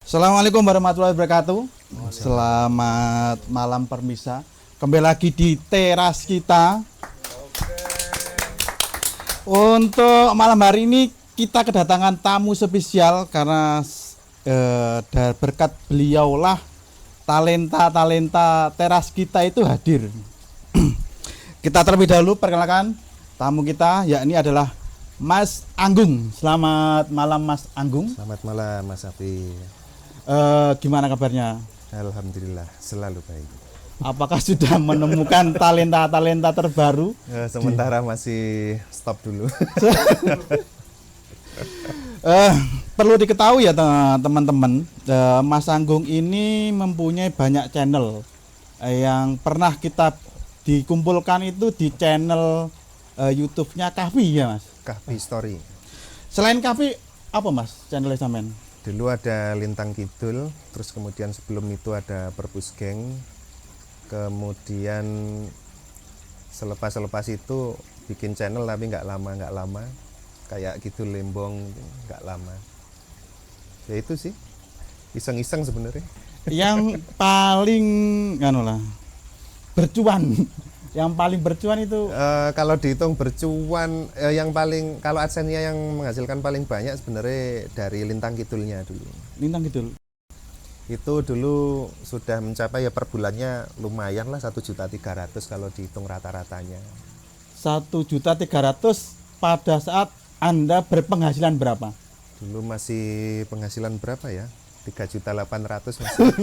Assalamualaikum warahmatullahi wabarakatuh. Selamat malam permisa. Kembali lagi di teras kita. Untuk malam hari ini kita kedatangan tamu spesial karena berkat beliaulah talenta teras kita itu hadir. Kita terlebih dahulu perkenalkan tamu kita, yakni adalah Mas Anggung. Selamat malam Mas Anggung. Selamat malam Mas Afi. Gimana kabarnya? Alhamdulillah selalu baik. Apakah sudah menemukan talenta terbaru? Sementara masih stop dulu. Perlu diketahui ya teman-teman, Mas Anggung ini mempunyai banyak channel yang pernah kita dikumpulkan itu di channel YouTube-nya Kahfi ya Mas? Kahfi Story. Selain Kahfi apa Mas channelnya sampean? Dulu ada Lintang Kidul, terus kemudian sebelum itu ada Perpus Geng, kemudian selepas itu bikin channel tapi nggak lama, kayak gitu Lembong nggak lama. Ya itu sih, iseng-iseng sebenarnya. Yang paling bercuan. Yang paling bercuan itu kalau dihitung bercuan yang paling, kalau adsense-nya yang menghasilkan paling banyak sebenarnya dari Lintang Kidulnya dulu. Lintang Kidul. Itu dulu sudah mencapai ya per bulannya lumayan lah 1.300.000 kalau dihitung rata-ratanya. 1.300.000 pada saat Anda berpenghasilan berapa? Dulu masih penghasilan berapa ya? 3.800.000 masih.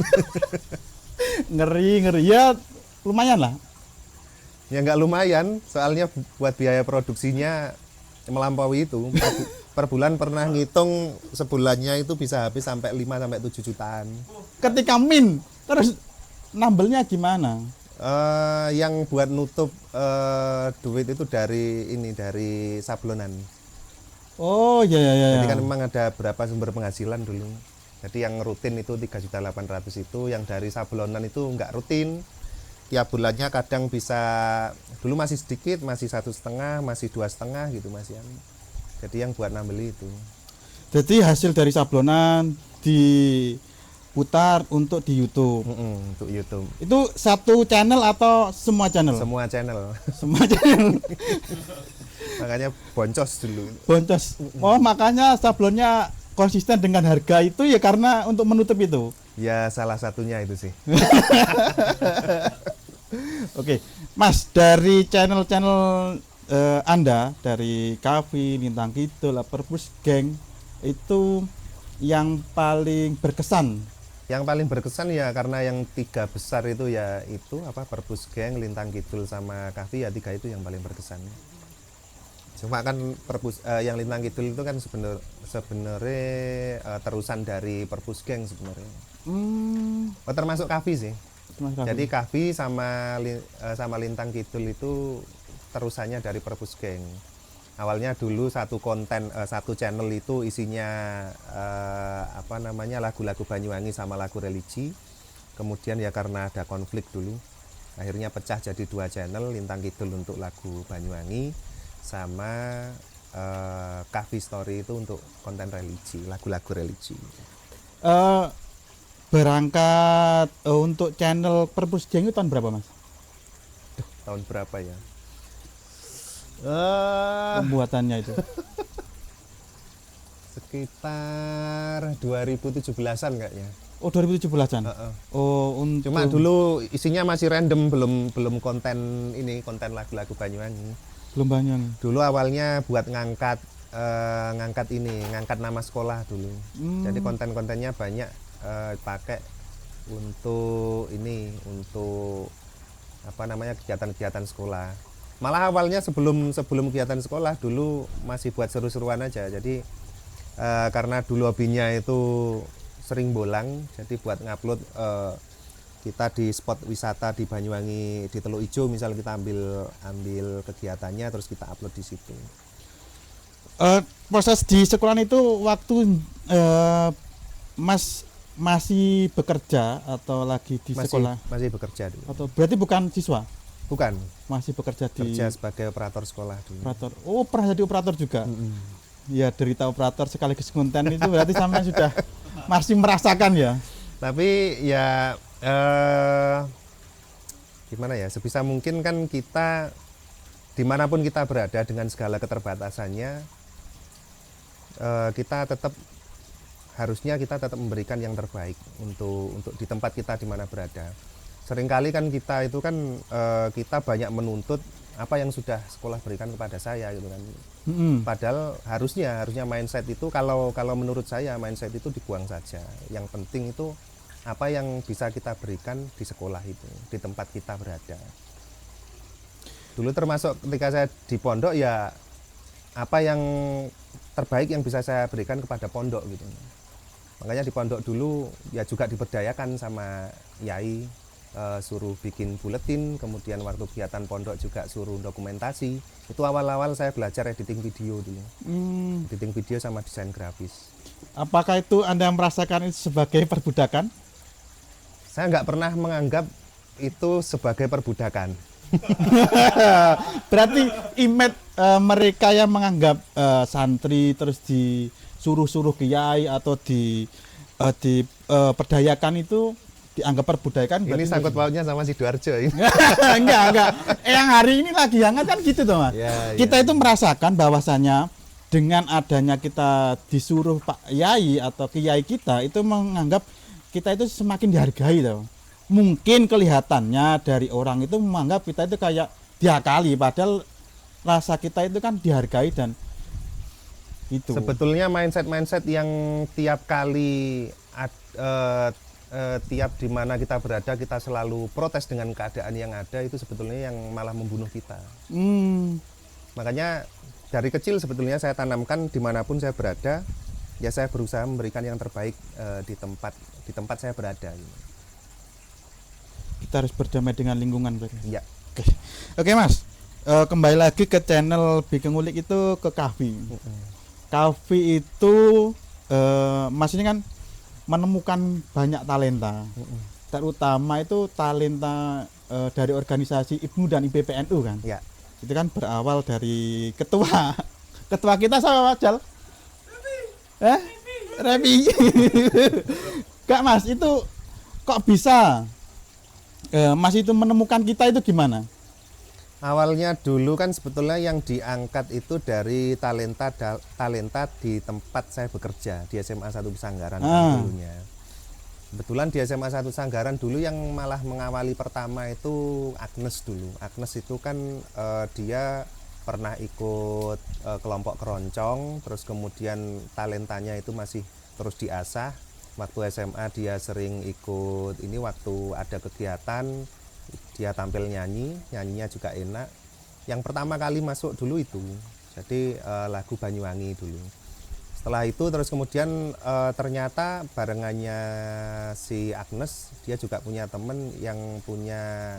Ngeri ya, lumayan lah. Ya nggak lumayan, soalnya buat biaya produksinya melampaui itu. Per bulan pernah ngitung sebulannya itu bisa habis sampai 5-7 jutaan. Ketika terus nambelnya gimana? Yang buat nutup duit itu dari sablonan. Oh iya. Jadi kan memang ada berapa sumber penghasilan dulu. Jadi yang rutin itu 3.800.000 itu, yang dari sablonan itu nggak rutin. Tiap bulannya kadang bisa, dulu masih sedikit, masih 1,5, masih 2,5 gitu Mas Yan. Jadi yang buat nambeli itu. Jadi hasil dari sablonan diputar untuk di YouTube. Untuk YouTube. Itu satu channel atau semua channel? Semua channel. Semua channel. Makanya boncos dulu. Boncos. Oh makanya sablonnya konsisten dengan harga itu ya karena untuk menutup itu. Ya salah satunya itu sih. Oke, Mas, dari channel-channel Anda, dari Kahfi, Lintang Kidul, Perpus Geng, itu yang paling berkesan? Yang paling berkesan ya karena yang 3 besar itu ya itu Perpus Geng, Lintang Kidul sama Kahfi, ya 3 itu yang paling berkesan. Cuma kan yang Lintang Kidul itu kan sebenarnya terusan dari Perpus Geng sebenarnya. Termasuk Kahfi sih. Jadi Kahfi sama Lintang Kidul itu terusannya dari Perpus Geng. Awalnya dulu satu channel itu isinya lagu-lagu Banyuwangi sama lagu religi. Kemudian ya karena ada konflik dulu, akhirnya pecah jadi 2 channel, Lintang Kidul untuk lagu Banyuwangi sama Kahfi Story itu untuk konten religi, lagu-lagu religi. Berangkat untuk channel Perpus Geng itu tahun berapa Mas? Tahun berapa ya? Pembuatannya itu sekitar 2017-an kayaknya. Oh 2017-an? Oh cuma dulu isinya masih random, belum konten lagu-lagu Banyuwangi. Belum banyak. Dulu awalnya buat ngangkat nama sekolah dulu. Jadi konten-kontennya banyak pakai untuk kegiatan-kegiatan sekolah. Malah awalnya sebelum kegiatan sekolah dulu masih buat seru-seruan aja. Jadi karena dulu hobinya itu sering bolang, jadi buat ngupload kita di spot wisata di Banyuwangi, di Teluk Ijo misal, kita ambil kegiatannya terus kita upload di situ. Proses di sekolah itu waktu Mas masih bekerja atau lagi di sekolah? Masih bekerja dulu. Atau berarti bukan siswa? Bukan. Masih bekerja sebagai operator sekolah dulu. Operator. Oh, pernah jadi operator juga? Ya, derita operator sekaligus konten itu berarti sampai sudah masih merasakan ya. Tapi ya gimana ya, sebisa mungkin kan kita dimanapun kita berada dengan segala keterbatasannya, kita tetap harusnya kita tetap memberikan yang terbaik untuk di tempat kita di mana berada. Seringkali kan kita itu kan kita banyak menuntut apa yang sudah sekolah berikan kepada saya gitu kan. Padahal harusnya mindset itu kalau menurut saya mindset itu dibuang saja. Yang penting itu apa yang bisa kita berikan di sekolah itu, di tempat kita berada. Dulu termasuk ketika saya di pondok ya apa yang terbaik yang bisa saya berikan kepada pondok gitu. Makanya di pondok dulu ya juga diberdayakan sama yai, suruh bikin buletin, kemudian waktu kegiatan pondok juga suruh dokumentasi. Itu awal-awal saya belajar editing video dulu. Editing video sama desain grafis. Apakah itu Anda merasakan itu sebagai perbudakan? Saya nggak pernah menganggap itu sebagai perbudakan. Berarti image mereka yang menganggap santri terus disuruh-suruh kiai atau diperdayakan itu dianggap perbudakan. Ini sangkut pautnya sama Sidoarjo ini. enggak. Yang hari ini lagi hangat kan gitu toh Mas. Ya, kita itu merasakan bahwasanya dengan adanya kita disuruh Pak Yai atau Kiai kita itu menganggap kita itu semakin dihargai toh. Mungkin kelihatannya dari orang itu menganggap kita itu kayak diakali, padahal rasa kita itu kan dihargai dan itu. Sebetulnya mindset yang tiap kali tiap di mana kita berada kita selalu protes dengan keadaan yang ada, itu sebetulnya yang malah membunuh kita. Makanya dari kecil sebetulnya saya tanamkan dimanapun saya berada, ya saya berusaha memberikan yang terbaik di tempat saya berada. Kita harus berdamai dengan lingkungan berarti. Iya. Oke Mas, kembali lagi ke channel Bikin Ngulik itu ke Kahfi. Kahfi itu Mas ini kan menemukan banyak talenta, terutama itu talenta dari organisasi IPNU dan IPPNU kan. Ya. Itu kan berawal dari ketua kita siapa Jal? Revi. Kak Mas itu kok bisa Mas itu menemukan kita itu gimana? Awalnya dulu kan sebetulnya yang diangkat itu dari talenta di tempat saya bekerja di SMA 1 Pesanggaran dulunya. Kebetulan di SMA 1 Sanggaran dulu yang malah mengawali pertama itu Agnes dulu. Agnes itu kan dia pernah ikut kelompok keroncong, terus kemudian talentanya itu masih terus diasah. Waktu SMA dia sering ikut ini, waktu ada kegiatan dia tampil nyanyinya juga enak. Yang pertama kali masuk dulu itu, jadi lagu Banyuwangi dulu. Setelah itu terus kemudian ternyata barengannya si Agnes, dia juga punya temen yang punya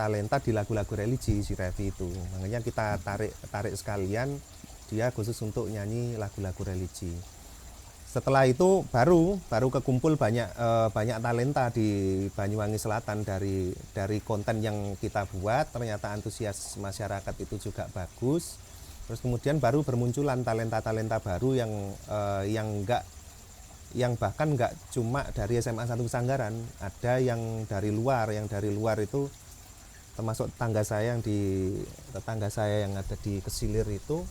talenta di lagu-lagu religi, si Revi itu. Makanya kita tarik sekalian dia khusus untuk nyanyi lagu-lagu religi. Setelah itu baru kekumpul banyak talenta di Banyuwangi Selatan dari konten yang kita buat, ternyata antusias masyarakat itu juga bagus. Terus kemudian baru bermunculan talenta-talenta baru yang bahkan nggak cuma dari SMA 1 Pesanggaran, ada yang dari luar itu termasuk tetangga saya yang ada di Kesilir itu,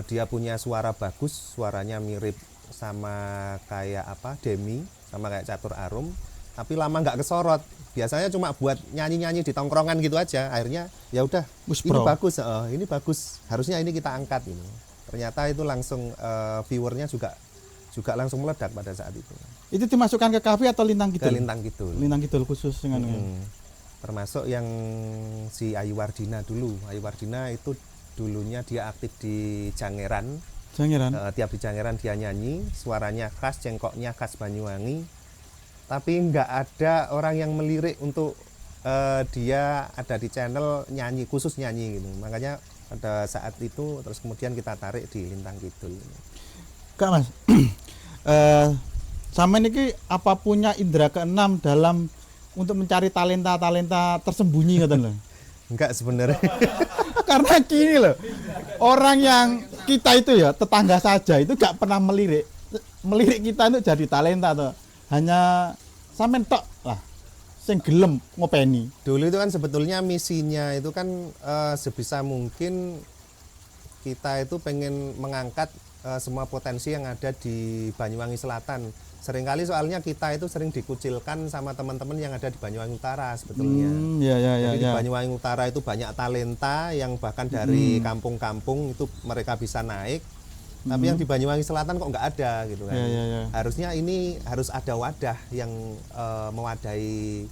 dia punya suara bagus, suaranya mirip sama kayak Demi, sama kayak Catur Arum, tapi lama nggak kesorot. Biasanya cuma buat nyanyi-nyanyi di tongkrongan gitu aja. Akhirnya ya udah, ini bagus, harusnya ini kita angkat ini. Ternyata itu langsung viewernya juga langsung meledak pada saat itu. Itu dimasukkan ke Kahfi atau Lintang Kidul? Ke Lintang Kidul. Lintang Kidul khusus dengan termasuk yang si Ayu Wardina dulu. Ayu Wardina itu dulunya dia aktif di Jangeran. Tiap di Jangeran dia nyanyi, suaranya khas, cengkoknya khas Banyuwangi. Tapi nggak ada orang yang melirik untuk dia ada di channel khusus nyanyi gitu. Makanya pada saat itu terus kemudian kita tarik di Lintang Kidul. Kak Mas, sama ini apa punya indera keenam dalam untuk mencari talenta tersembunyi katanya? Enggak sebenarnya. Karena gini loh, orang yang kita itu ya tetangga saja itu gak pernah melirik. melirik kita itu jadi talenta tuh. Hanya sampean tok lah sing gelem ngopeni. Dulu itu kan sebetulnya misinya itu kan sebisa mungkin kita itu pengen mengangkat semua potensi yang ada di Banyuwangi Selatan. Seringkali soalnya kita itu sering dikucilkan sama teman-teman yang ada di Banyuwangi Utara sebetulnya. Jadi di Banyuwangi Utara itu banyak talenta yang bahkan dari kampung-kampung itu mereka bisa naik. Tapi yang di Banyuwangi Selatan kok nggak ada gitu kan. Harusnya ini harus ada wadah yang mewadahi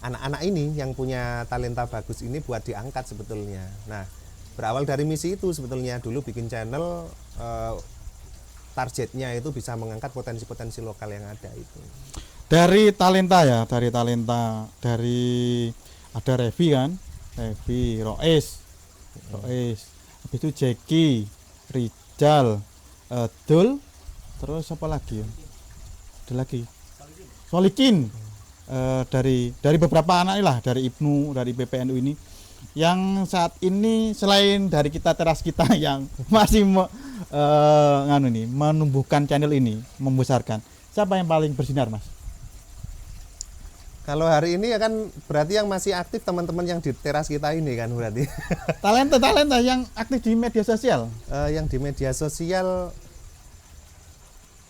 anak-anak ini yang punya talenta bagus ini buat diangkat sebetulnya. Nah, berawal dari misi itu sebetulnya dulu bikin channel targetnya itu bisa mengangkat potensi-potensi lokal yang ada itu. Dari talenta ya, dari ada Revi kan, Revi, Rois, habis itu Jeki, Rijal, Dul, terus apa lagi ya? Ada lagi, Solikin, dari beberapa anak lah, dari Ibnu, dari PPNU ini, yang saat ini selain dari kita teras kita yang masih menumbuhkan channel ini, membesarkan, siapa yang paling bersinar, Mas? Kalau hari ini ya kan berarti yang masih aktif teman-teman yang di teras kita ini kan berarti. Talenta yang aktif di media sosial. Yang di media sosial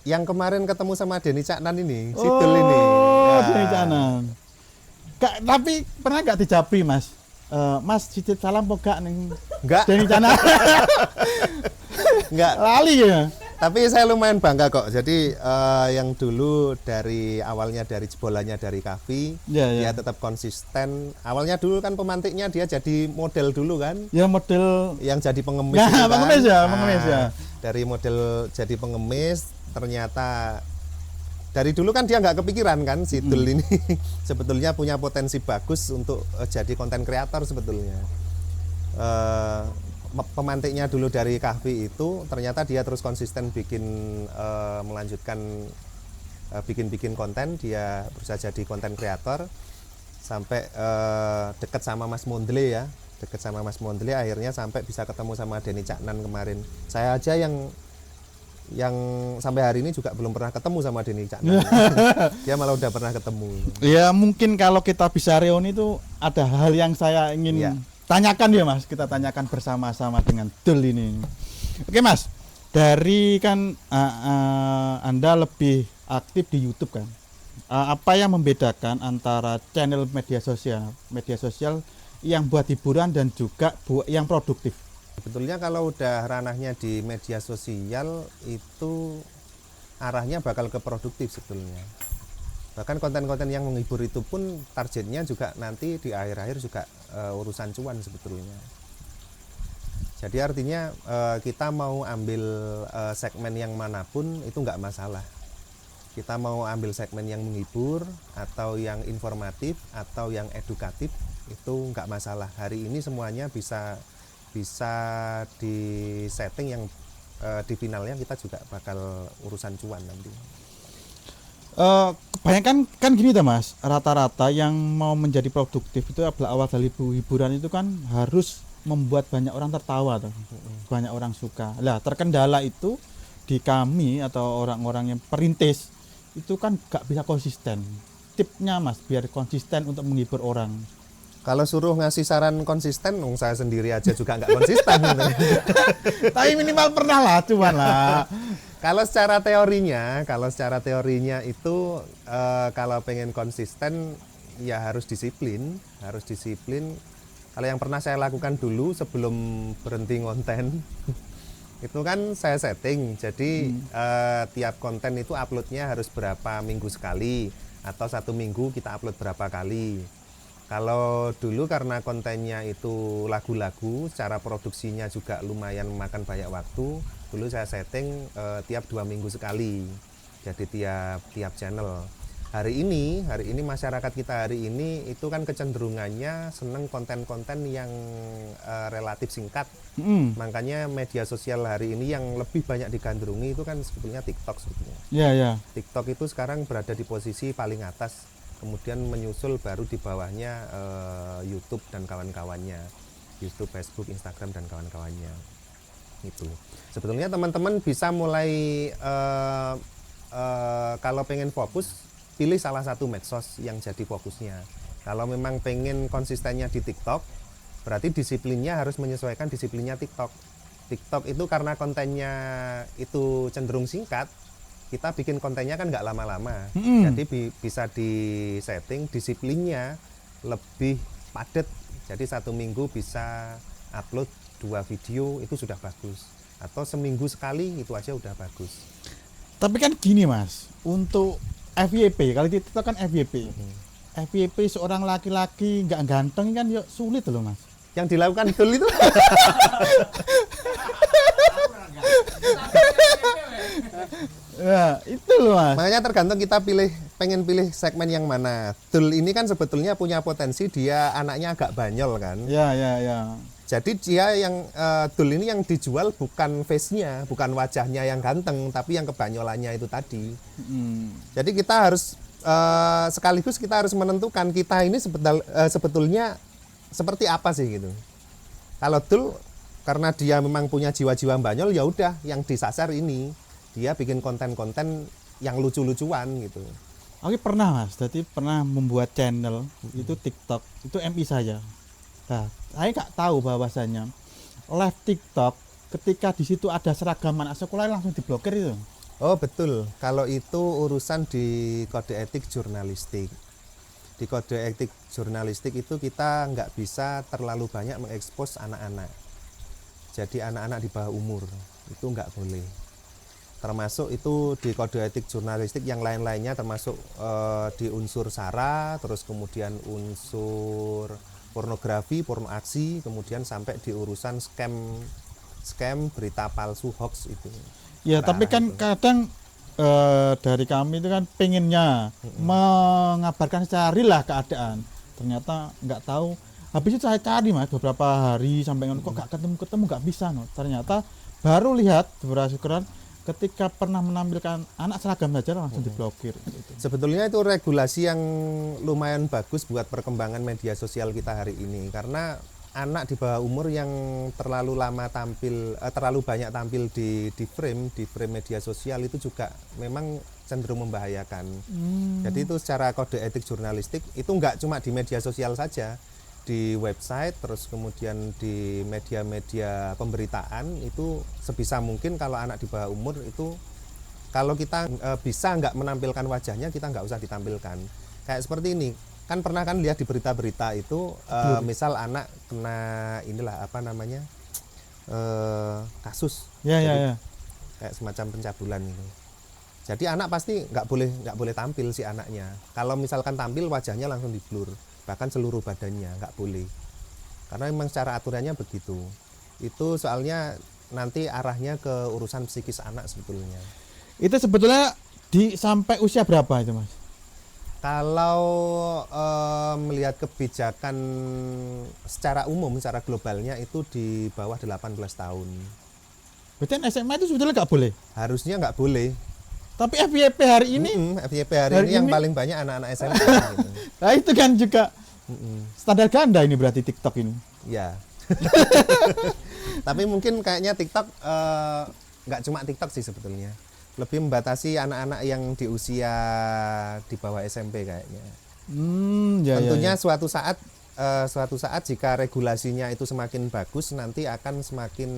yang kemarin ketemu sama Denny Caknan ini, Sidul ini. Oh, Denny Caknan. Tapi pernah nggak dijapri, Mas? Mas titip salam pokok nih. Enggak. Denny Caknan. Enggak. Lali ya. Tapi saya lumayan bangga kok. Jadi yang dulu dari awalnya dari jebolannya dari Kavi, dia tetap konsisten. Awalnya dulu kan pemantiknya dia jadi model dulu kan. Ya model yang jadi pengemis. Ya, kan? pengemis ya. Dari model jadi pengemis ternyata dari dulu kan dia nggak kepikiran kan si Dul ini sebetulnya punya potensi bagus untuk jadi konten kreator sebetulnya. Pemantiknya dulu dari Kahfi itu ternyata dia terus konsisten melanjutkan bikin konten, dia berusaha jadi konten kreator sampai deket sama Mas Mondle ya, akhirnya sampai bisa ketemu sama Denny Caknan kemarin. Saya aja yang sampai hari ini juga belum pernah ketemu sama Denny Caknan. Dia malah udah pernah ketemu. Ya mungkin kalau kita bisa reuni itu ada hal yang saya ingin tanyakan ya, Mas. Kita tanyakan bersama-sama dengan Dul ini. Oke, Mas. Dari kan Anda lebih aktif di YouTube kan. Apa yang membedakan antara channel media sosial yang buat hiburan dan juga yang produktif? Sebetulnya kalau udah ranahnya di media sosial itu arahnya bakal ke produktif sebetulnya. Bahkan konten-konten yang menghibur itu pun targetnya juga nanti di akhir-akhir juga urusan cuan sebetulnya. Jadi artinya kita mau ambil segmen yang manapun itu nggak masalah. Kita mau ambil segmen yang menghibur atau yang informatif atau yang edukatif itu nggak masalah. Hari ini semuanya bisa di setting yang di finalnya kita juga bakal urusan cuan nanti. Kebanyakan kan gini Mas, rata-rata yang mau menjadi produktif itu awal dari hiburan itu kan harus membuat banyak orang tertawa tuh. Banyak orang suka. Lah terkendala itu di kami atau orang-orang yang perintis itu kan gak bisa konsisten. Tipnya Mas biar konsisten untuk menghibur orang. Kalau suruh ngasih saran konsisten, saya sendiri aja juga nggak konsisten. Tapi minimal pernah lah, cuman lah. Kalau secara teorinya itu kalau pengen konsisten ya harus disiplin. Kalau yang pernah saya lakukan dulu sebelum berhenti ngonten, itu kan saya setting. Jadi tiap konten itu uploadnya harus berapa minggu sekali atau 1 minggu kita upload berapa kali. Kalau dulu karena kontennya itu lagu-lagu, secara produksinya juga lumayan memakan banyak waktu. Dulu saya setting tiap 2 minggu sekali, jadi tiap channel. Hari ini masyarakat kita hari ini itu kan kecenderungannya seneng konten-konten yang relatif singkat. Makanya media sosial hari ini yang lebih banyak digandrungi itu kan sebetulnya TikTok sebetulnya. TikTok itu sekarang berada di posisi paling atas. Kemudian menyusul baru di bawahnya YouTube dan kawan-kawannya, YouTube, Facebook, Instagram dan kawan-kawannya. Itu sebetulnya teman-teman bisa mulai kalau pengen fokus, pilih salah satu medsos yang jadi fokusnya. Kalau memang pengen konsistennya di TikTok, berarti disiplinnya harus menyesuaikan disiplinnya TikTok. TikTok itu karena kontennya itu cenderung singkat, kita bikin kontennya kan nggak lama-lama. Jadi bisa disetting disiplinnya lebih padat. Jadi 1 minggu bisa upload 2 video, itu sudah bagus. Atau seminggu sekali, itu aja udah bagus. Tapi kan gini Mas, untuk FYP, kalau di TikTok kan FYP. FYP seorang laki-laki nggak ganteng kan ya sulit loh Mas. Yang dilakukan Dul itu Ya, itu loh Mas. makanya tergantung kita pengen pilih segmen yang mana. Dul ini kan sebetulnya punya potensi, dia anaknya agak banyol kan. Ya, ya, ya. Jadi dia yang Dul ini yang dijual bukan face-nya, bukan wajahnya yang ganteng, tapi yang kebanyolannya itu tadi. Jadi kita harus sekaligus kita harus menentukan kita ini sebetulnya seperti apa sih gitu. Kalau Dul karena dia memang punya jiwa-jiwa banyol, ya udah yang disasar ini. Dia bikin konten-konten yang lucu-lucuan gitu. Oke, pernah Mas, jadi pernah membuat channel itu TikTok, itu MI saja. Nah, saya nggak tahu bahwasanya live TikTok ketika di situ ada seragam anak sekolah langsung diblokir itu. Oh betul, kalau itu urusan di kode etik jurnalistik. Di kode etik jurnalistik itu kita nggak bisa terlalu banyak mengekspos anak-anak. Jadi anak-anak di bawah umur itu nggak boleh. Termasuk itu di kode etik jurnalistik yang lain-lainnya, termasuk di unsur SARA, terus kemudian unsur pornografi, porno aksi, kemudian sampai di urusan scam berita palsu, hoax itu. Ya, tapi kan itu kadang dari kami itu kan pengennya mengabarkan secara real lah keadaan. Ternyata nggak tahu. Habis itu saya cari Mas beberapa hari sampai kok nggak ketemu nggak bisa no. Ternyata baru lihat beberapa syukuran ketika pernah menampilkan anak seragam saja langsung diblokir. Sebetulnya itu regulasi yang lumayan bagus buat perkembangan media sosial kita hari ini, karena anak di bawah umur yang terlalu lama tampil, terlalu banyak tampil di frame media sosial itu juga memang cenderung membahayakan. Jadi itu secara kode etik jurnalistik itu nggak cuma di media sosial saja, di website, terus kemudian di media-media pemberitaan itu sebisa mungkin kalau anak di bawah umur itu kalau kita bisa nggak menampilkan wajahnya, kita nggak usah ditampilkan. Kayak seperti ini, kan pernah kan lihat di berita-berita itu misal anak kena inilah apa namanya kasus, Ya. kayak semacam pencabulan itu. Jadi anak pasti nggak boleh tampil si anaknya. Kalau misalkan tampil wajahnya langsung di blur, bahkan seluruh badannya nggak boleh. Karena memang secara aturannya begitu. Itu soalnya nanti arahnya ke urusan psikis anak sebetulnya. Itu sebetulnya sampai usia berapa itu Mas? Kalau melihat kebijakan secara umum, secara globalnya itu di bawah 18 tahun. Berarti SMA itu sebetulnya nggak boleh? Harusnya nggak boleh. Tapi FYP hari ini, FYP hari ini yang paling banyak anak-anak SMA. Gitu. Nah itu kan juga standar ganda ini berarti TikTok ini. Ya. Tapi mungkin kayaknya TikTok nggak cuma TikTok sih sebetulnya. Lebih membatasi anak-anak yang di usia di bawah SMP kayaknya. Tentunya suatu saat jika regulasinya itu semakin bagus, nanti akan semakin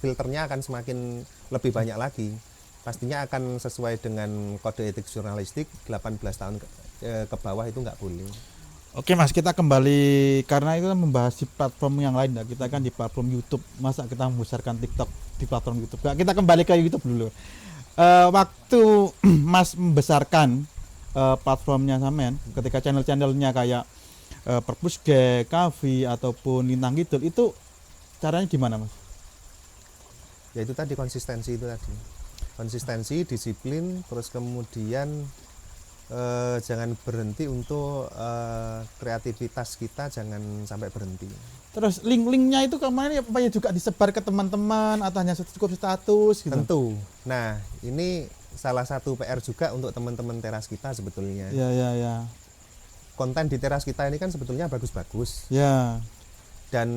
filternya akan semakin lebih banyak lagi. Pastinya akan sesuai dengan kode etik jurnalistik, 18 tahun ke bawah itu nggak boleh. Oke Mas, kita kembali karena itu kan membahas di platform yang lain. Kita kan di platform YouTube, masa kita membesarkan TikTok di platform YouTube? Nah, kita kembali ke YouTube dulu. Waktu Mas membesarkan platformnya Samen, ketika channel-channelnya kayak Perpusge, Kavi ataupun Lintang Kidul, itu caranya gimana Mas? Ya itu tadi konsistensi itu tadi. Konsistensi, disiplin, terus kemudian jangan berhenti untuk kreativitas kita, jangan sampai berhenti. Terus link-linknya itu kemarin apa ya juga disebar ke teman-teman atau hanya cukup status gitu? Tentu. Nah ini salah satu PR juga untuk teman-teman teras kita sebetulnya. Ya. Konten di teras kita ini kan sebetulnya bagus-bagus. Ya. Dan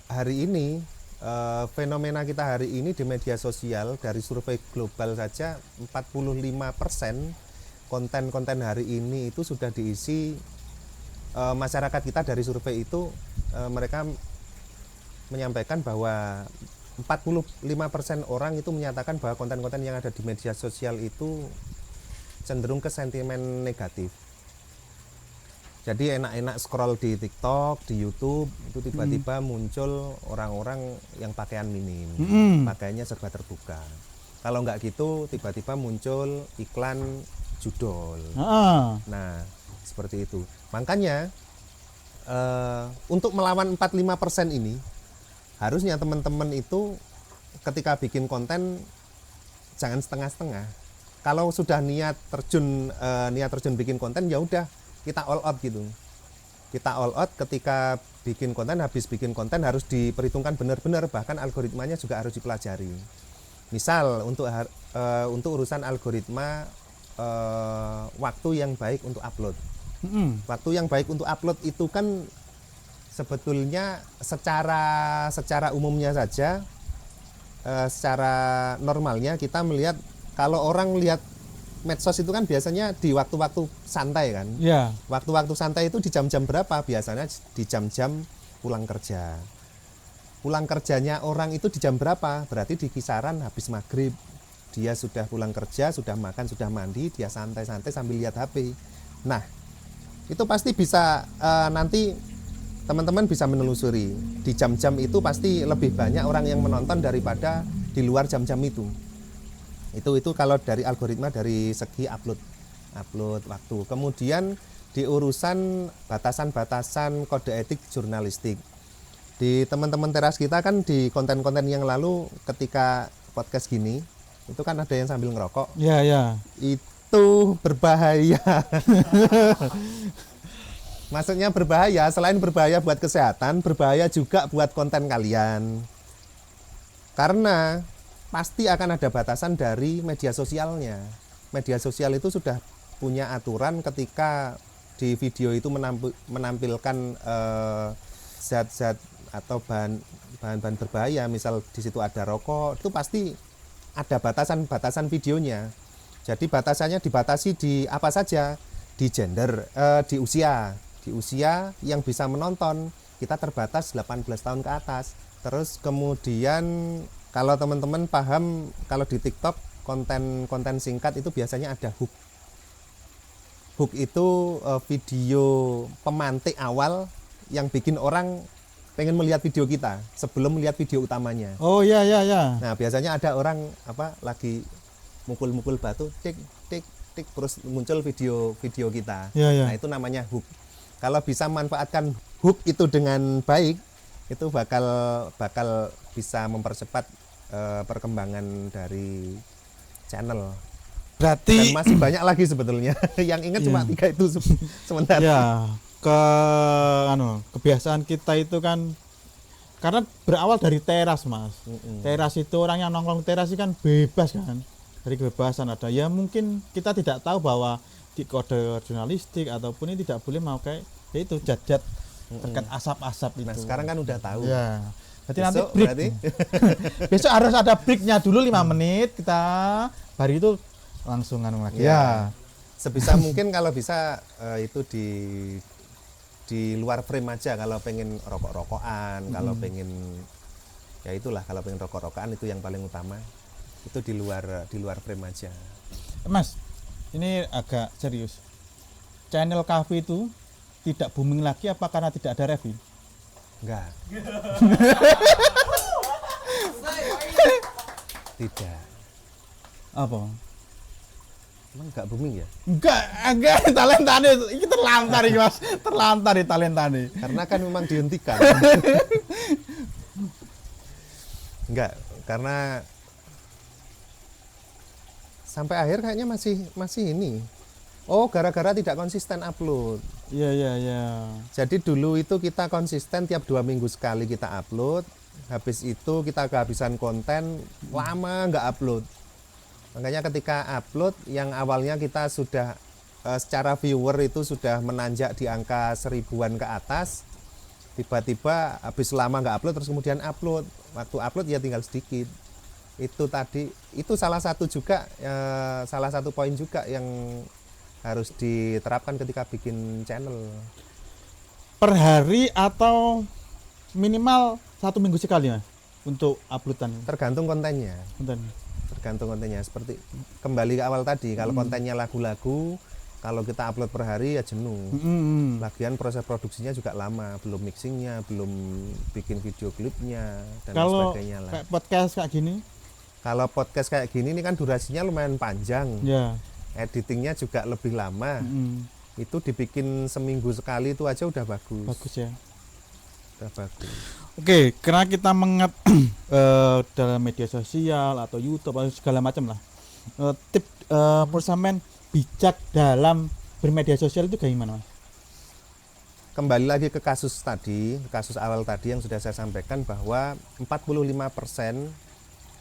hari ini fenomena kita hari ini di media sosial dari survei global saja 45% konten-konten hari ini itu sudah diisi masyarakat kita. Dari survei itu mereka menyampaikan bahwa 45% orang itu menyatakan bahwa konten-konten yang ada di media sosial itu cenderung ke sentimen negatif. Jadi enak-enak scroll di TikTok, di YouTube, itu tiba-tiba muncul orang-orang yang pakaian minim, pakaiannya serba terbuka. Kalau nggak gitu, tiba-tiba muncul iklan judol. Nah, seperti itu. Makanya untuk melawan 45% ini, harusnya teman-teman itu ketika bikin konten jangan setengah-setengah. Kalau sudah niat terjun bikin konten, ya udah kita all out gitu. Kita all out ketika bikin konten, habis bikin konten harus diperhitungkan benar-benar, bahkan algoritmanya juga harus dipelajari. Misal untuk urusan algoritma waktu yang baik untuk upload. Waktu yang baik untuk upload itu kan sebetulnya secara umumnya saja, secara normalnya kita melihat kalau orang lihat medsos itu kan biasanya di waktu-waktu santai kan. Ya. Waktu-waktu santai itu di jam-jam berapa? Biasanya di jam-jam pulang kerja. Pulang kerjanya orang itu di jam berapa? Berarti di kisaran habis maghrib. Dia sudah pulang kerja, sudah makan, sudah mandi, dia santai-santai sambil lihat HP. Nah, itu pasti bisa nanti teman-teman bisa menelusuri. Di jam-jam itu pasti lebih banyak orang yang menonton daripada di luar jam-jam itu. Itu kalau dari algoritma dari segi upload waktu. Kemudian di urusan batasan-batasan kode etik jurnalistik. Di teman-teman teras kita kan di konten-konten yang lalu ketika podcast gini, itu kan ada yang sambil ngerokok. Ya, ya. Itu berbahaya. Maksudnya berbahaya, selain berbahaya buat kesehatan, berbahaya juga buat konten kalian. Karena pasti akan ada batasan dari media sosialnya. Media sosial itu sudah punya aturan ketika di video itu menampilkan zat-zat atau bahan-bahan berbahaya, misal di situ ada rokok, itu pasti ada batasan-batasan videonya. Jadi batasannya dibatasi di apa saja, di gender, di usia yang bisa menonton kita terbatas 18 tahun ke atas. Terus kemudian kalau teman-teman paham, kalau di TikTok konten singkat itu biasanya ada hook. Hook itu video pemantik awal yang bikin orang pengen melihat video kita sebelum melihat video utamanya. Oh ya, ya, ya. Nah, biasanya ada orang lagi mukul-mukul batu, tik tik tik, terus muncul video kita. Ya, ya. Nah, itu namanya hook. Kalau bisa manfaatkan hook itu dengan baik, itu bakal bisa mempercepat perkembangan dari channel. Berarti Dan masih banyak lagi sebetulnya. Yang ingat cuma 3 itu sementara. ya, kebiasaan kita itu kan karena berawal dari teras, Mas. Teras itu orang yang nongkrong teras itu kan bebas kan. Dari kebebasan ada. Ya mungkin kita tidak tahu bahwa di kode jurnalistik ataupun ini tidak boleh memakai itu jat-jat terkait asap-asap itu. Nah, sekarang kan udah tahu. Ya. Berarti nanti Besok break. berarti Besok harus ada breaknya dulu 5 menit kita baru itu langsung lagi. Ya. Sebisa mungkin kalau bisa itu di luar frame aja kalau pengen rokok-rokokan, kalau pengen ya itulah, kalau pengen rokok-rokokan itu yang paling utama. Itu di luar frame aja. Mas, ini agak serius. Channel Cafe itu tidak booming lagi apa karena tidak ada review? Enggak. Tidak. Apa? Emang enggak booming ya? Enggak talentane iki terlantar iki Mas. Terlantar di talentane. Karena kan memang dihentikan. Enggak, karena sampai akhir kayaknya masih ini. Oh, gara-gara tidak konsisten upload. Iya. Jadi dulu itu kita konsisten tiap 2 minggu sekali kita upload. Habis itu kita kehabisan konten, lama nggak upload. Makanya ketika upload yang awalnya kita sudah secara viewer itu sudah menanjak di angka 1000-an ke atas, tiba-tiba habis lama nggak upload terus kemudian upload, waktu upload ya tinggal sedikit. Itu tadi itu salah satu juga salah satu poin juga yang harus diterapkan ketika bikin channel. Per hari atau minimal 1 minggu sekali mas untuk uploadan Tergantung kontennya. konten. Tergantung kontennya, seperti kembali ke awal tadi, kalau kontennya lagu-lagu, kalau kita upload per hari ya jenuh. Lagian proses produksinya juga lama, belum mixingnya, belum bikin video klipnya dan Kalau sebagainya lah. kayak podcast kayak gini Kalau podcast kayak gini ini kan durasinya lumayan panjang, ya. editingnya juga lebih lama. Itu dibikin seminggu sekali itu aja udah bagus. Bagus ya. Udah bagus. Oke, karena kita mengat dalam media sosial atau YouTube atau segala macam lah. Tip persamaan bijak dalam bermedia sosial itu kayak gimana mas? Kembali lagi ke kasus tadi, kasus awal tadi yang sudah saya sampaikan bahwa 45%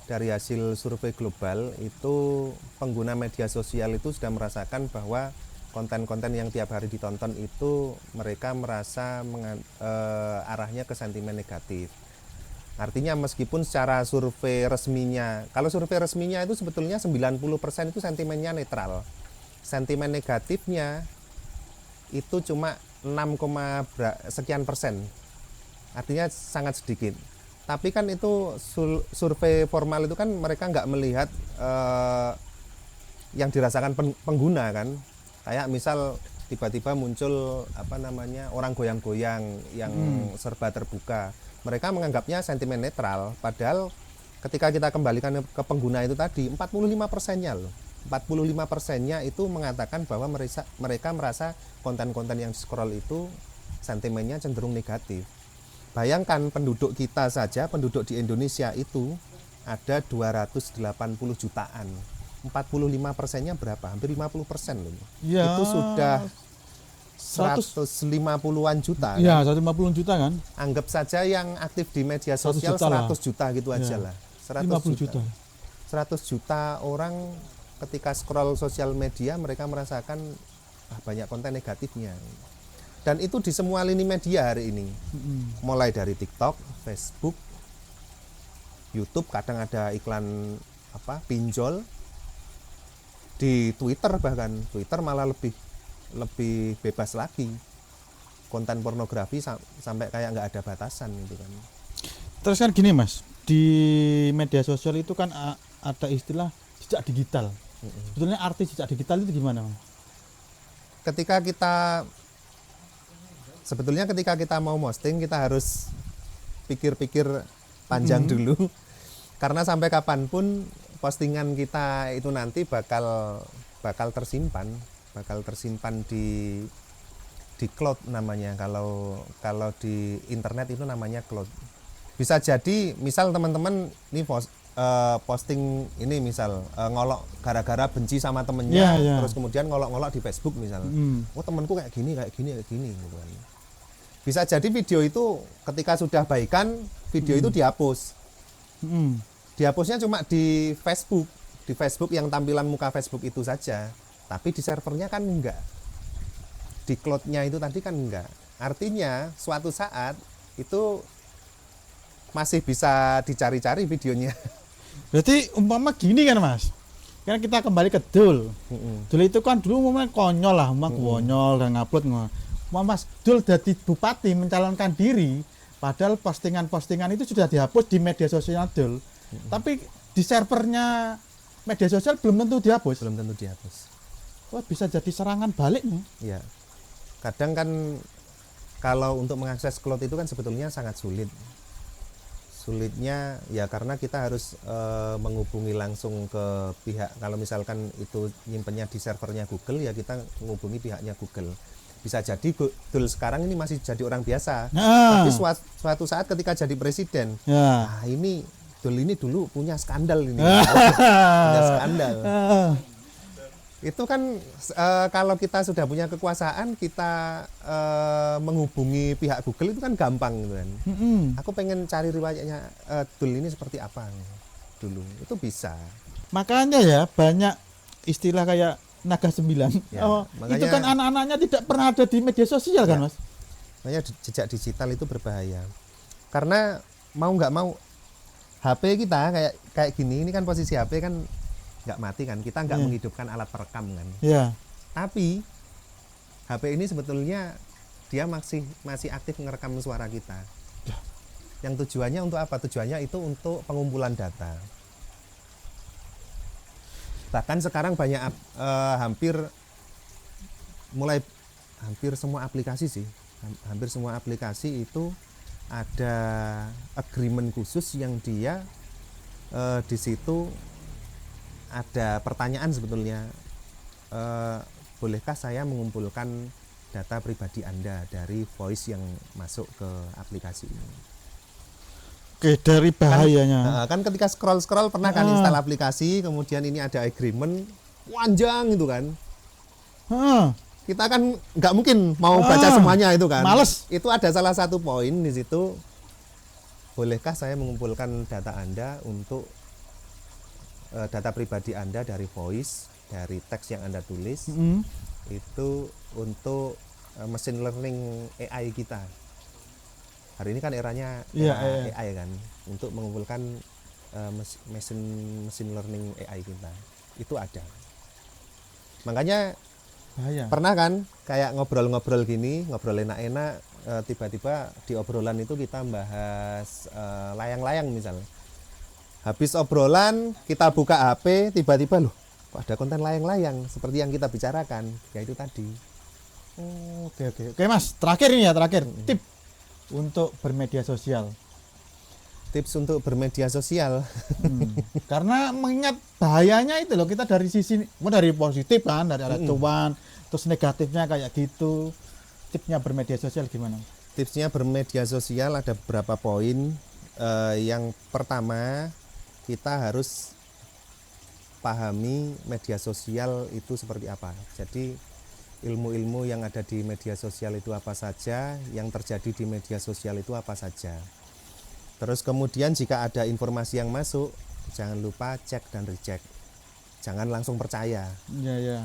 dari hasil survei global itu pengguna media sosial itu sudah merasakan bahwa konten-konten yang tiap hari ditonton itu mereka merasa arahnya ke sentimen negatif. Artinya meskipun secara survei resminya, kalau survei resminya itu sebetulnya 90% itu sentimennya netral. Sentimen negatifnya itu cuma 6, sekian persen. Artinya sangat sedikit. Tapi kan itu survei formal itu kan mereka nggak melihat yang dirasakan pengguna kan. Kayak misal tiba-tiba muncul orang goyang-goyang yang serba terbuka. Mereka menganggapnya sentimen netral, padahal ketika kita kembalikan ke pengguna itu tadi 45%-nya loh. 45%-nya itu mengatakan bahwa mereka merasa konten-konten yang scroll itu sentimennya cenderung negatif. Bayangkan penduduk kita saja, penduduk di Indonesia itu ada 280 jutaan. 45%-nya berapa? Hampir 50% loh. Ya, itu sudah 150-an juta. Ya, kan? 150 juta kan? Anggap saja yang aktif di media 100 sosial juta 100 juta gitu aja Ya. lah. 100 50 juta. 100 juta orang ketika scroll sosial media mereka merasakan banyak konten negatifnya. Dan itu di semua lini media hari ini. Mulai dari TikTok, Facebook, YouTube, kadang ada iklan pinjol. Di Twitter bahkan, Twitter malah lebih bebas lagi. Konten pornografi sampai kayak nggak ada batasan gitu kan. Terus kan gini mas, di media sosial itu kan ada istilah jejak digital. Sebetulnya arti jejak digital itu gimana mas? Sebetulnya ketika kita mau posting kita harus pikir-pikir panjang dulu. Karena sampai kapanpun postingan kita itu nanti bakal tersimpan di cloud namanya. Kalau di internet itu namanya cloud. Bisa jadi misal teman-teman ini posting ini misal ngolok gara-gara benci sama temennya, terus kemudian ngolok-ngolok di Facebook misal. Oh temanku kayak gini gitu kan. Bisa jadi video itu ketika sudah baikan, video itu dihapus. Dihapusnya cuma di Facebook yang tampilan muka Facebook itu saja, tapi di servernya kan enggak, di cloudnya itu tadi kan enggak. Artinya suatu saat itu masih bisa dicari-cari videonya. Berarti umpama gini kan mas, kan kita kembali ke Dul. Dul itu kan dulu umpamanya konyol lah, konyol dan ngupload. Mas Dul jadi bupati mencalonkan diri, padahal postingan-postingan itu sudah dihapus di media sosial Dul. Tapi di servernya media sosial belum tentu dihapus. Wah, bisa jadi serangan balik nih. Ya. Kadang kan kalau untuk mengakses cloud itu kan sebetulnya sangat sulit. Sulitnya ya karena kita harus menghubungi langsung ke pihak. Kalau misalkan itu nyimpennya di servernya Google, ya kita menghubungi pihaknya Google. Bisa jadi Dul sekarang ini masih jadi orang biasa. Tapi suatu saat ketika jadi presiden, ini Dul ini dulu punya skandal ini. Punya skandal. Itu kan kalau kita sudah punya kekuasaan, kita menghubungi pihak Google itu kan gampang gitu kan. Aku pengen cari riwayatnya Dul ini seperti apa dulu. Itu bisa. Makanya ya banyak istilah kayak naga 9. Ya, itu kan anak-anaknya tidak pernah ada di media sosial kan mas? Makanya jejak digital itu berbahaya. Karena mau nggak mau HP kita kayak gini, ini kan posisi HP kan nggak mati kan, kita nggak menghidupkan alat perekam kan. Iya. Tapi HP ini sebetulnya dia masih aktif merekam suara kita. Yang tujuannya untuk apa? Tujuannya itu untuk pengumpulan data. Bahkan sekarang banyak hampir semua aplikasi sih, hampir semua aplikasi itu ada agreement khusus yang dia di situ ada pertanyaan sebetulnya, bolehkah saya mengumpulkan data pribadi Anda dari voice yang masuk ke aplikasi ini. Oke, dari bahayanya. Kan ketika scroll pernah kan install aplikasi, kemudian ini ada agreement panjang itu kan. Kita kan nggak mungkin mau baca semuanya itu kan. Males. Itu ada salah satu poin di situ, bolehkah saya mengumpulkan data Anda untuk data pribadi Anda dari voice, dari teks yang Anda tulis, itu untuk machine learning AI kita. Hari ini kan eranya AI kan, untuk mengumpulkan machine learning AI kita. Itu ada. Makanya Bahaya. pernah kan kayak ngobrol-ngobrol gini, ngobrol enak-enak, tiba-tiba di obrolan itu kita bahas layang-layang misalnya. Habis obrolan kita buka HP, tiba-tiba loh kok ada konten layang-layang seperti yang kita bicarakan, ya itu tadi. Oke Mas, terakhir tip untuk bermedia sosial. Tips untuk bermedia sosial. Karena mengingat bahayanya itu loh, kita dari sisi dari positif kan, dari ada cuan, terus negatifnya kayak gitu. Tipsnya bermedia sosial gimana? Tipsnya bermedia sosial ada beberapa poin. Yang pertama, kita harus pahami media sosial itu seperti apa. Jadi ilmu-ilmu yang ada di media sosial itu apa saja, yang terjadi di media sosial itu apa saja. Terus kemudian jika ada informasi yang masuk, jangan lupa cek dan recheck. Jangan langsung percaya.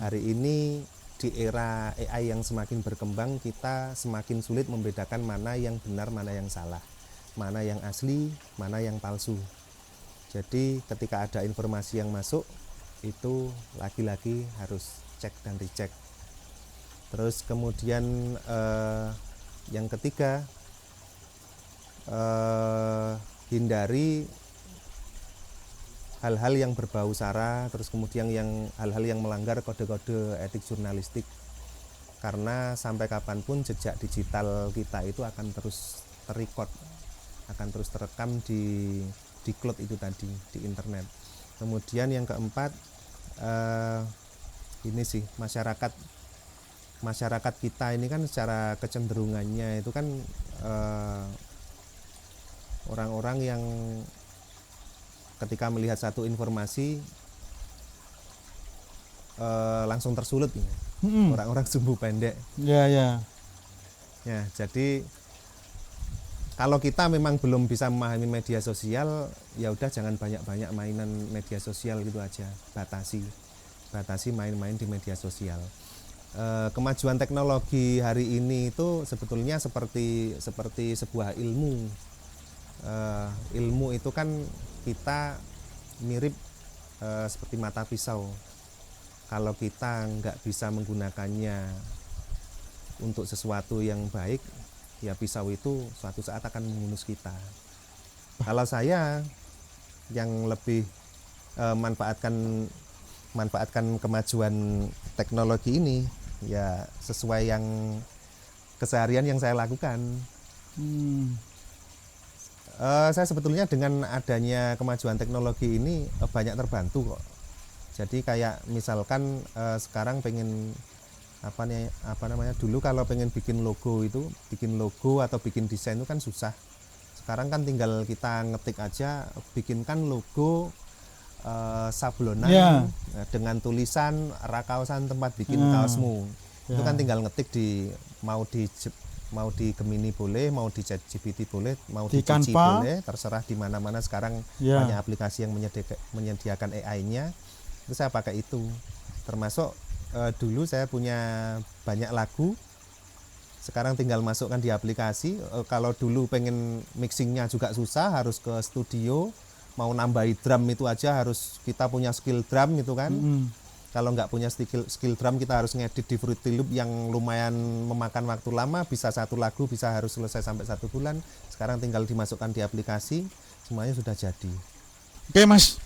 Hari ini di era AI yang semakin berkembang, kita semakin sulit membedakan mana yang benar, mana yang salah, mana yang asli, mana yang palsu. Jadi ketika ada informasi yang masuk, itu lagi-lagi harus cek dan recheck. Terus kemudian yang ketiga, hindari hal-hal yang berbau sara, terus kemudian hal-hal yang melanggar kode-kode etik jurnalistik, karena sampai kapanpun jejak digital kita itu akan terus terrecord, akan terus terekam di cloud itu tadi, di internet. Kemudian yang keempat, ini sih masyarakat kita ini kan secara kecenderungannya itu kan orang-orang yang ketika melihat satu informasi langsung tersulut ya. Orang-orang sumbu pendek. Ya, jadi kalau kita memang belum bisa memahami media sosial, ya udah jangan banyak-banyak mainan media sosial gitu aja. Batasi main-main di media sosial. Kemajuan teknologi hari ini itu sebetulnya seperti sebuah ilmu. Ilmu itu kan kita mirip seperti mata pisau. Kalau kita nggak bisa menggunakannya untuk sesuatu yang baik, ya pisau itu suatu saat akan menghunus kita. Kalau saya yang lebih manfaatkan kemajuan teknologi ini, ya sesuai yang keseharian yang saya lakukan. Saya sebetulnya dengan adanya kemajuan teknologi ini banyak terbantu kok. Jadi kayak misalkan sekarang pengen dulu kalau pengen bikin logo atau bikin desain itu kan susah. Sekarang kan tinggal kita ngetik aja, bikinkan logo sablonan dengan tulisan rakaosan tempat bikin kaosmu. Itu kan tinggal ngetik mau di Gemini boleh, mau di ChatGPT boleh, mau di Cici boleh, terserah di mana-mana sekarang banyak aplikasi yang menyediakan AI-nya. Itu saya pakai itu. Termasuk dulu saya punya banyak lagu Sekarang tinggal masukkan di aplikasi. Kalau dulu pengen mixingnya juga susah, harus ke studio, mau nambahi drum itu aja harus kita punya skill drum gitu kan. Kalau nggak punya skill drum, kita harus ngedit di Fruity Loop yang lumayan memakan waktu lama, bisa satu lagu bisa harus selesai sampai 1 bulan. Sekarang tinggal dimasukkan di aplikasi, semuanya sudah jadi. Oke Mas,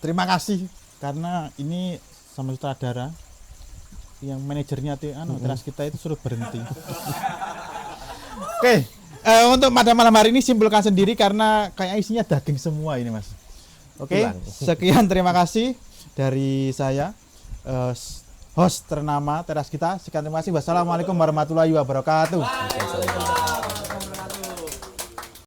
terima kasih karena ini sama sutradara yang manajernya teras kita itu suruh berhenti. Oke, untuk pada malam hari ini simpulkan sendiri karena kayak isinya daging semua ini Mas. Oke, sekian terima kasih dari saya host ternama teras kita. Sekian terima kasih. Wassalamualaikum warahmatullahi wabarakatuh.